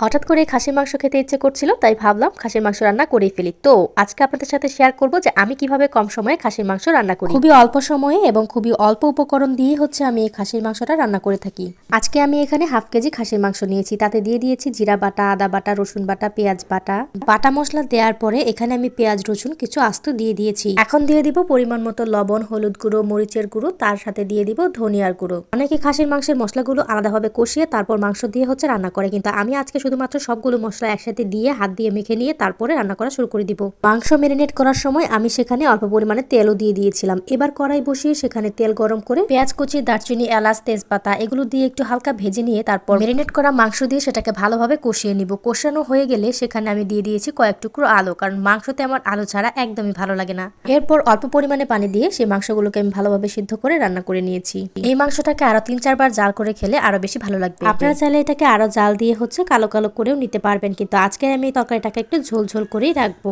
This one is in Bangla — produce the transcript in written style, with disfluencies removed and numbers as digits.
হঠাৎ করে খাসির মাংস খেতে ইচ্ছে করছিল, তাই ভাবলাম খাসির মাংস রান্না করেই ফেলি। তো আজকে আপনাদের সাথে শেয়ার করব যে আমি কিভাবে কম সময়ে খাসির মাংস রান্না করি। খুবই অল্প সময়ে এবং খুবই অল্প উপকরণ দিয়ে আমি এই খাসির মাংসটা রান্না করে থাকি। আজকে আমি এখানে হাফ কেজি খাসির মাংস নিয়েছি, তাতে দিয়ে দিয়েছি জিরা বাটা, আদা বাটা, রসুন বাটা, পেঁয়াজ বাটা। বাটা মশলা দেওয়ার পরে এখানে আমি পেঁয়াজ রসুন কিছু আস্ত দিয়ে দিয়েছি। এখন দিয়ে দিব পরিমাণ মতো লবণ, হলুদ গুঁড়ো, মরিচের গুঁড়ো, তার সাথে দিয়ে দিব ধনিয়ার গুঁড়ো। অনেকে খাসির মাংসের মশলাগুলো আলাদাভাবে কষিয়ে তারপর মাংস দিয়ে রান্না করে, কিন্তু আমি আজকে শুধুমাত্র সবগুলো মশলা একসাথে দিয়ে হাত দিয়ে মেখে নিয়ে তারপরে রান্না করা শুরু করে দিব। মাংস ম্যারিনেট করার সময় আমি সেখানে অল্প পরিমাণে তেলও দিয়ে দিয়েছিলাম। এবার কড়াই বসিয়ে সেখানে তেল গরম করে পেঁয়াজ কুচি, দারচিনি, এলাচ, তেজপাতা এগুলো দিয়ে একটু হালকা ভেজে নিয়ে তারপর ম্যারিনেট করা মাংস দিয়ে সেটাকে ভালোভাবে কষিয়ে নিব। কষানো হয়ে গেলে সেখানে আমি দিয়ে দিয়েছি কয়েক টুকরো আলু, কারণ মাংসতে আমার আলু ছাড়া একদমই ভালো লাগে না। এরপর অল্প পরিমাণে পানি দিয়ে সেই মাংসগুলোকে আমি ভালোভাবে সিদ্ধ করে রান্না করে নিয়েছি। এই মাংসটাকে আরো 3-4 বার জাল করে খেলে আরো বেশি ভালো লাগবে। আপনারা চাইলে এটাকে আরো জাল দিয়ে কালো কালো করেও নিতে পারবেন, কিন্তু আজকে আমি তরকারিটাকে একটু ঝোল ঝোল করেই রাখবো।